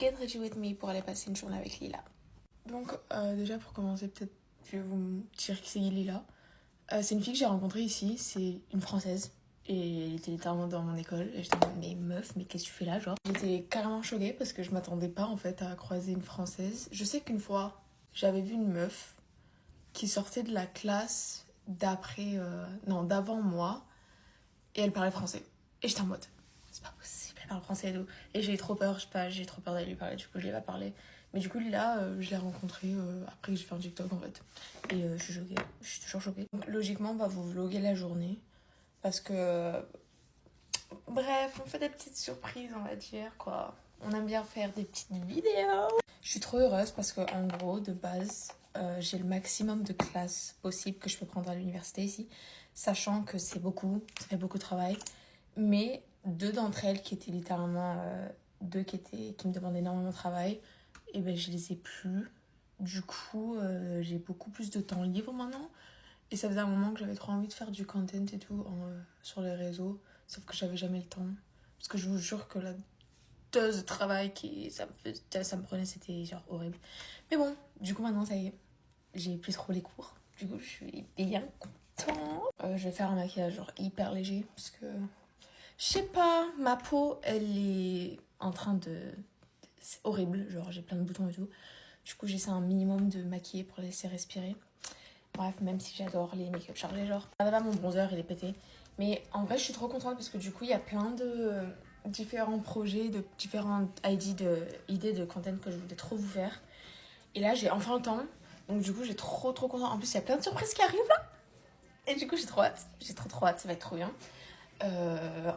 Get ready with me pour aller passer une journée avec Lila. Donc déjà pour commencer, peut-être je vais vous dire qui c'est Lila. C'est une fille que j'ai rencontrée ici, c'est une Française. Et elle était littéralement dans mon école. Et j'étais en mode, mais meuf, mais qu'est-ce que tu fais là, genre? J'étais carrément choquée parce que je m'attendais pas en fait à croiser une Française. Je sais qu'une fois, j'avais vu une meuf qui sortait de la classe d'après, non, d'avant moi. Et elle parlait français. Et j'étais en mode, c'est pas possible, elle parle français et tout. Et j'ai eu trop peur, je sais pas, j'ai trop peur d'aller lui parler, du coup je l'ai pas parlé. Mais du coup là, je l'ai rencontrée après que j'ai fait un TikTok en fait. Et je suis choquée, je suis toujours choquée. Donc logiquement, on va vous vloguer la journée. Parce que, bref, on fait des petites surprises, on va dire, quoi. On aime bien faire des petites vidéos. Je suis trop heureuse parce que, en gros, de base, j'ai le maximum de classes possible que je peux prendre à l'université ici. Sachant que c'est beaucoup, ça fait beaucoup de travail. Mais deux d'entre elles qui étaient littéralement qui me demandaient énormément de travail, et ben je les ai plus. Du coup, j'ai beaucoup plus de temps libre maintenant. Et ça faisait un moment que j'avais trop envie de faire du content et tout sur les réseaux. Sauf que j'avais jamais le temps. Parce que je vous jure que la dose de travail ça me prenait, c'était genre horrible. Mais bon, du coup maintenant ça y est, j'ai plus trop les cours. Du coup je suis bien contente. Je vais faire un maquillage genre hyper léger. Parce que, je sais pas, ma peau elle est en train de... C'est horrible, genre j'ai plein de boutons et tout. Du coup j'essaie un minimum de maquiller pour laisser respirer. Bref, même si j'adore les make-up chargés, genre. Ah là, mon bronzer, il est pété. Mais en vrai, je suis trop contente parce que du coup, il y a plein de différents projets, de différentes idées de content que je voulais trop vous faire. Et là, j'ai enfin le temps. Donc du coup, j'ai trop contente. En plus, il y a plein de surprises qui arrivent là. Et du coup, j'ai trop hâte. J'ai trop hâte, ça va être trop bien.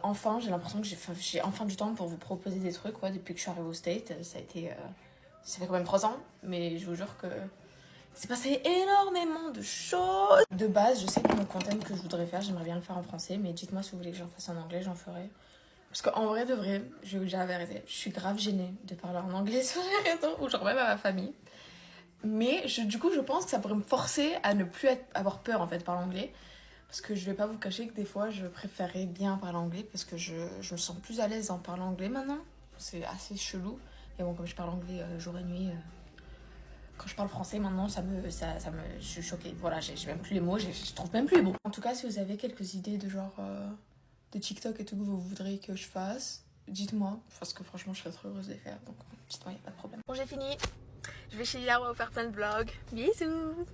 Enfin, j'ai l'impression que j'ai enfin du temps pour vous proposer des trucs. Ouais, depuis que je suis arrivée au State, ça a été... ça fait quand même 3 ans. Mais je vous jure que... c'est passé énormément de choses. De base, je sais que mon content que je voudrais faire, j'aimerais bien le faire en français, mais dites-moi si vous voulez que j'en fasse en anglais, j'en ferai. Parce qu'en vrai, de vrai, je vais vous dire la vérité, je suis grave gênée de parler en anglais sur les réseaux, ou genre même à ma famille. Mais du coup, je pense que ça pourrait me forcer à ne plus avoir peur en fait de parler anglais. Parce que je vais pas vous cacher que des fois, je préférais bien parler anglais parce que je me sens plus à l'aise en parlant anglais maintenant. C'est assez chelou. Et bon, comme je parle anglais jour et nuit, quand je parle français maintenant, je suis choquée. Voilà, j'ai même plus les mots, je trouve même plus les mots. En tout cas, si vous avez quelques idées de genre de TikTok et tout que vous voudriez que je fasse, dites-moi. Parce que franchement, je serais trop heureuse de les faire. Donc, dites-moi, il n'y a pas de problème. Bon, j'ai fini. Je vais chez Lila, on va faire plein de vlogs. Bisous!